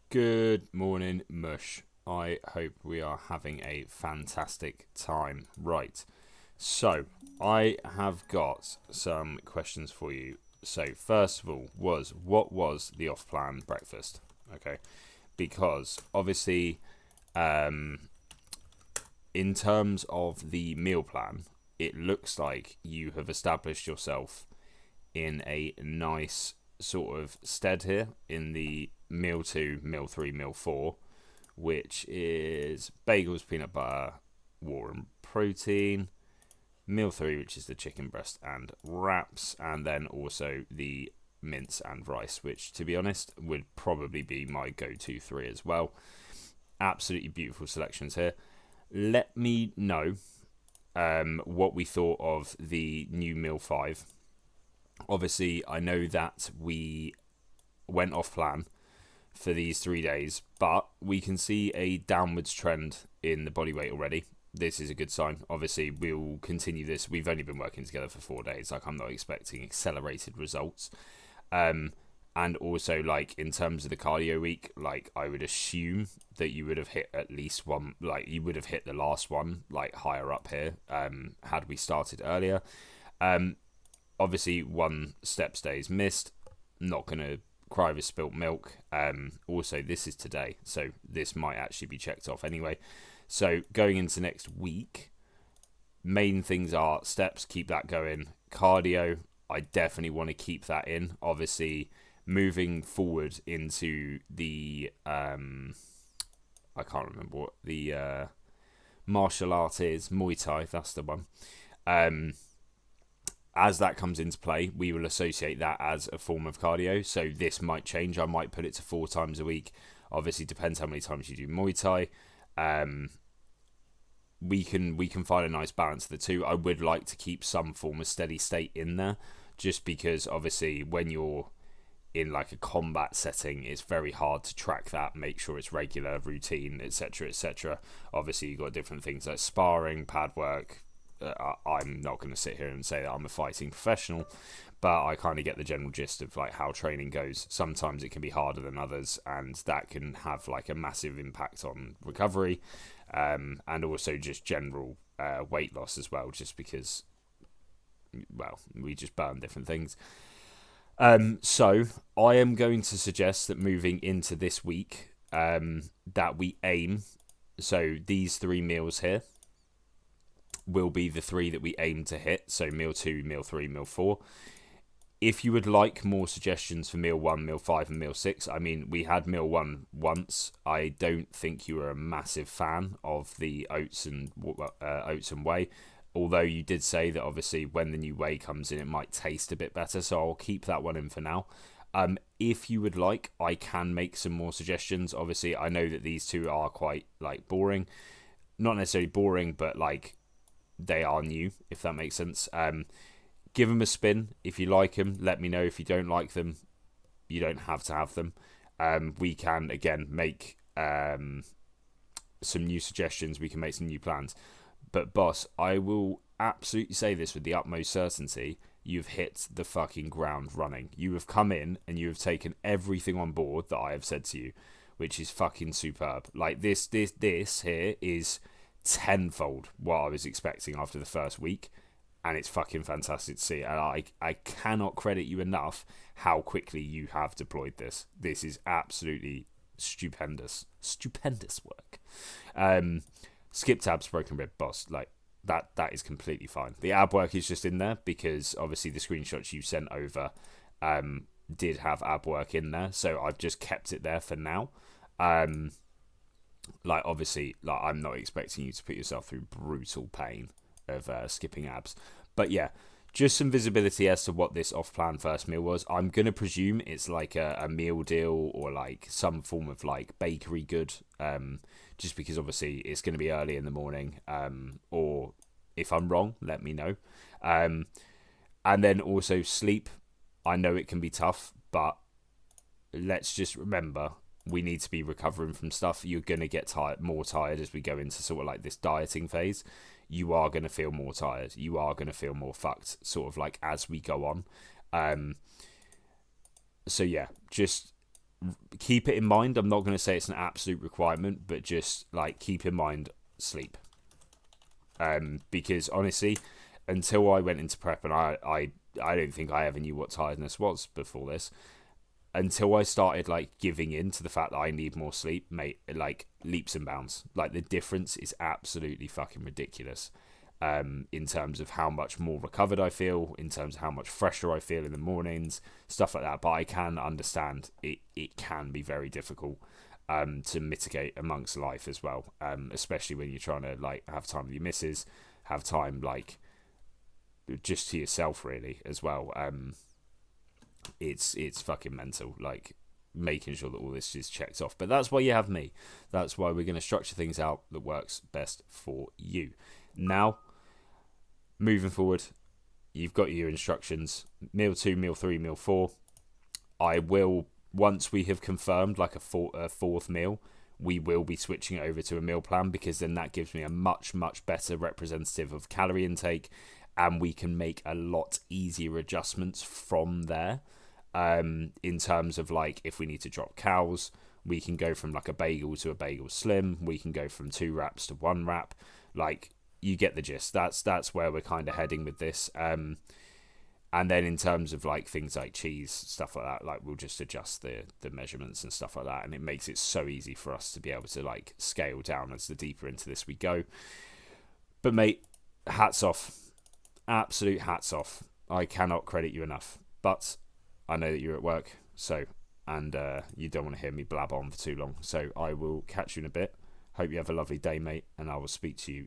Good morning, Mush. I hope we are having a fantastic time. Right, so I have got some questions for you. So, first of all, what was the off plan breakfast? Okay, because obviously, um, in terms of the meal plan, it looks like you have established yourself in a nice sort of stead here in the meal 2, meal 3, meal 4, which is bagels, peanut butter, water and protein. Meal 3, which is the chicken breast and wraps, and then also the mince and rice, which, to be honest, would probably be my go-to 3 as well. Absolutely beautiful selections here. Let me know what we thought of the new meal 5. Obviously, I know that we went off plan for these 3 days, but we can see a downwards trend in the body weight already. This is a good sign. Obviously, we'll continue this. We've only been working together for 4 days. Like, I'm not expecting accelerated results. Um, and also, like, in terms of the cardio week, like, I would assume that you would have hit at least one, like, you would have hit the last one, like, higher up here, had we started earlier. Um, Obviously, one step stays missed. Not going to cry over spilt milk. Also, this is today, so this might actually be checked off anyway. So going into next week, main things are steps, keep that going. Cardio, I definitely want to keep that in. Obviously, moving forward into the I can't remember what the martial art is. Muay Thai, that's the one. Um, as that comes into play, we will associate that as a form of cardio. So this might change. I might put it to 4 times a week. Obviously, depends how many times you do Muay Thai. Um, we can find a nice balance of the two. I would like to keep some form of steady state in there, just because obviously when you're in like a combat setting, it's very hard to track that, make sure it's regular, routine, etc., etc. Obviously, you've got different things like sparring, pad work. I'm not going to sit here and say that I'm a fighting professional, but I kind of get the general gist of like how training goes. Sometimes it can be harder than others, and that can have like a massive impact on recovery, and also just general weight loss as well, just because, well, we just burn different things. So I am going to suggest that moving into this week, that we aim. So these 3 meals here will be the 3 that we aim to hit. So meal 2, meal 3, meal 4. If you would like more suggestions for meal 1, meal 5, and meal 6, I mean, we had meal 1 once. I don't think you were a massive fan of the oats and whey. Although you did say that obviously when the new whey comes in, it might taste a bit better. So I'll keep that one in for now. If you would like, I can make some more suggestions. Obviously, I know that these two are quite like boring. Not necessarily boring, but like they are new, if that makes sense. Give them a spin. If you like them, let me know. If you don't like them, you don't have to have them. We can, again, make some new suggestions. We can make some new plans. But, boss, I will absolutely say this with the utmost certainty. You've hit the fucking ground running. You have come in and you have taken everything on board that I have said to you, which is fucking superb. Like, this here is tenfold what I was expecting after the first week, and it's fucking fantastic to see. And I cannot credit you enough how quickly you have deployed this. This is absolutely stupendous work. Skip tabs, broken rib, boss. Like that is completely fine. The ab work is just in there because obviously the screenshots you sent over did have ab work in there, so I've just kept it there for now. Um, like obviously, like I'm not expecting you to put yourself through brutal pain of skipping abs, but yeah, just some visibility as to what this off-plan first meal was. I'm gonna presume it's like a meal deal or like some form of like bakery good, just because obviously it's gonna be early in the morning. Or if I'm wrong, let me know. Um, and then also sleep. I know it can be tough, but let's just remember we need to be recovering from stuff. You're going to get more tired as we go into sort of like this dieting phase. You are going to feel more tired. You are going to feel more fucked sort of like as we go on. Um, so yeah, just keep it in mind. I'm not going to say it's an absolute requirement, but just like keep in mind sleep. Because honestly, until I went into prep, and I don't think I ever knew what tiredness was before this. Until I started like giving in to the fact that I need more sleep, mate, like leaps and bounds. Like the difference is absolutely fucking ridiculous. In terms of how much more recovered I feel, in terms of how much fresher I feel in the mornings, stuff like that. But I can understand it can be very difficult to mitigate amongst life as well, especially when you're trying to like have time with your missus, have time like just to yourself really as well. It's fucking mental, like making sure that all this is checked off. But that's why you have me. That's why we're going to structure things out that works best for you. Now, moving forward, you've got your instructions. Meal 2, meal 3, meal 4. I will, once we have confirmed like a fourth meal, we will be switching it over to a meal plan, because then that gives me a much, much better representative of calorie intake, and we can make a lot easier adjustments from there. In terms of like if we need to drop cows, we can go from like a bagel to a bagel slim. We can go from 2 wraps to 1 wrap. Like, you get the gist. That's where we're kind of heading with this. And then in terms of like things like cheese, stuff like that, like we'll just adjust the measurements and stuff like that, and it makes it so easy for us to be able to like scale down as the deeper into this we go. But mate, hats off. Absolute hats off. I cannot credit you enough. But I know that you're at work, and you don't want to hear me blab on for too long. So I will catch you in a bit. Hope you have a lovely day, mate, and I will speak to you